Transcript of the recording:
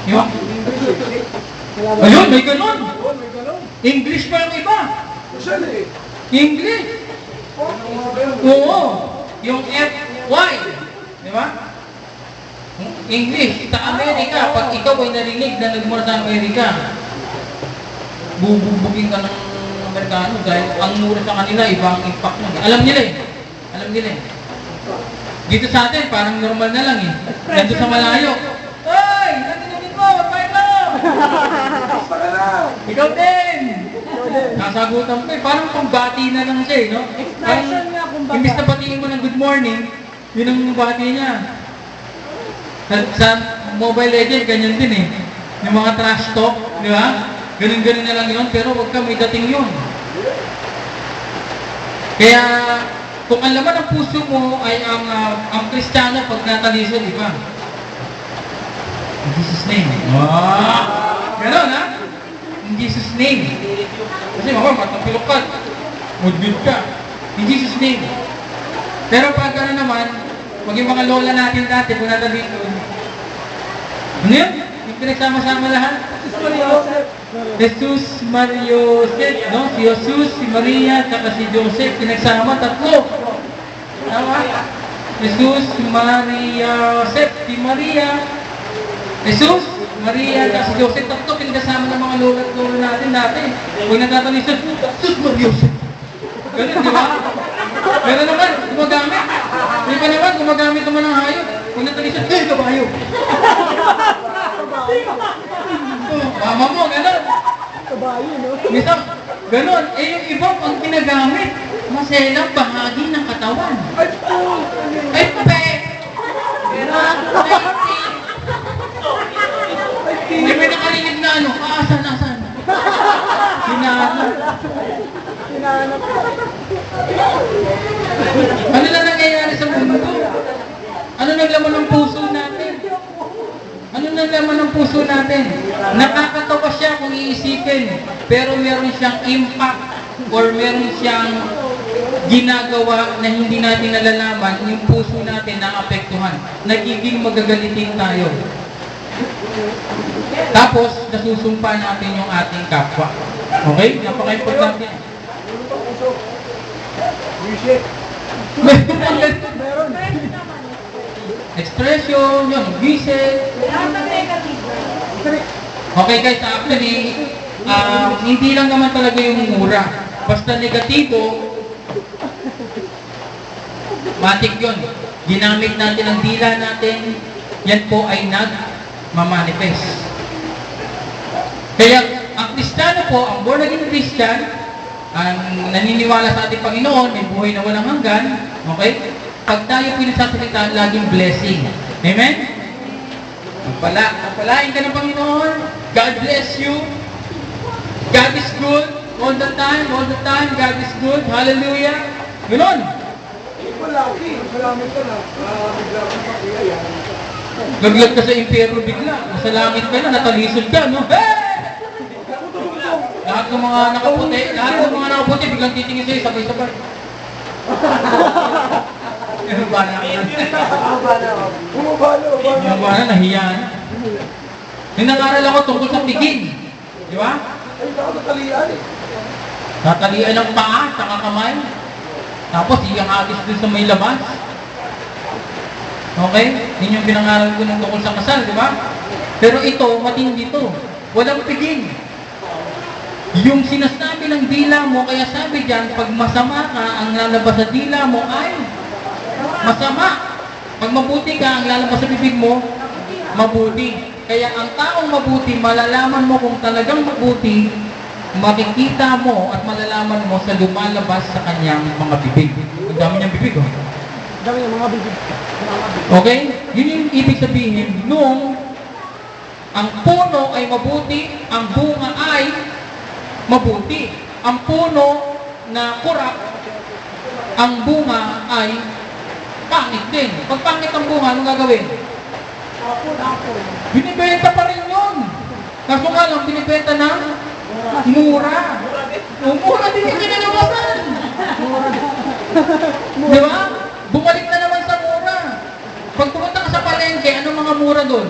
Yung? Ayun, may ganun. English pa yung iba. English. Oo. Yung FY. Di ba? English. Sa Amerika, pag ikaw ay narinig na nagmura sa Amerika, bububugin ka ng Amerikano dahil ang mura sa kanila, ibang impact nun. Alam nila eh. Alam nila eh. Dito sa atin, parang normal na lang eh. Nandito sa malayo. Hoy! Nandito mo! Magpain mo! Ikaw din! Nasagutan mo eh. Parang pambati na lang siya eh, no? Expression nga kumbaga. Imbis na batiin mo ng good morning, yun ang bati niya. Sa Mobile Legends, ganyan din eh. Yung mga trash talk, di ba? Ganun-ganun na lang yun, pero wag ka may dating yun. Kaya, kung ang laman ng puso mo ay ang Kristiyano pag nataliso, di ba? In Jesus' name. Ganon ha? In Jesus' name. Kasi matapilok ka. Mudbid ka. In Jesus' name. Pero pag ano naman, maging mga lola natin dati, kung nataliso, ano yun? Yung pinagsama-sama lahat? Jesus, Mario, Joseph, no? Si Jesus, si Maria, saka si Joseph, pinagsama, tatlo. Tama? Jesus, Maria, Joseph, si Maria. Jesus, Maria, saka si Joseph, tatlo, pinagsama ng mga lola natin dati. Huwag natatalisan, Jesus, Maria, Joseph. Ganun, di ba? Pero naman, gumagamit. Hindi pa naman, gumagamit naman ng hayop. Huwag natatalisan, kabayo. Mama mo, gano'n. Kabayo, no? Minsan, gano'n. Eh, yung iba pang ginagamit, maselang bahagi ng katawan. Ay, pe! May nakarinig na ano, asan? Hinahanap. Ano na nangyayari sa mundo? Ano naglaman ng puso natin? Ano naglaman ng puso natin? Nakakatawa siya kung iisipin, pero meron siyang impact or meron siyang ginagawa na hindi natin nalalaman, yung puso natin naapektuhan. Nagiging magagalitin tayo. Tapos, nasusumpa natin yung ating kapwa. Okay? Napaka-importante. Meron. Expression, yun, visit. Okay guys, actually, hindi lang naman talaga yung mura. Basta negatibo, matik yun. Ginamit natin ang dila natin, yan po ay nag-manifest. Kaya, ang Kristiyano po, ang born again Christian, ang naniniwala sa ating Panginoon, may buhay na walang hanggan, okay? Pag tayo pinagsasalita, laging blessing. Amen? Pagpalain ka ng Panginoon. God bless you. God is good. All the time. God is good. Hallelujah. Ganon. Laglag ka sa impyerno bigla. Nasa langit ka na, natalisod ka, no? Hey! Lahat ng mga nakaputi, biglang titingin sa'yo, sabay-sabay. Yung bana yan. Yung bana, nahiya na. Yung nangaral ako tungkol sa tigin. Di ba? Tatalian ng paa, saka kamay. Tapos, iyang agis dun sa may labas. Okay? Yun yung pinangaral ko ng tungkol sa kasal, di ba? Pero ito, matindi to. Walang tigin. Yung sinasabi ng dila mo, kaya sabi dyan, pag masama ka, ang lalabas sa dila mo ay masama. Pag mabuti ka, ang lalabas sa bibig mo, mabuti. Kaya ang taong mabuti, malalaman mo kung talagang mabuti, makikita mo at malalaman mo sa lumalabas sa kanyang mga bibig. Ang dami niyang bibig, oh. Dami ng mga bibig. Okay? Yun yung ibig sabihin, nung ang puno ay mabuti, ang bunga ay mabuti. Ang puno na kurak, ang bunga ay pangit din. Pag pangit ang bunga, anong gagawin? Binibenta pa rin yun. Kaso nga lang, binibenta na mura. Mura din yung kinalabasan. Di ba? Bumalik na naman sa mura. Pag pumunta ka sa palengke, anong mga mura doon?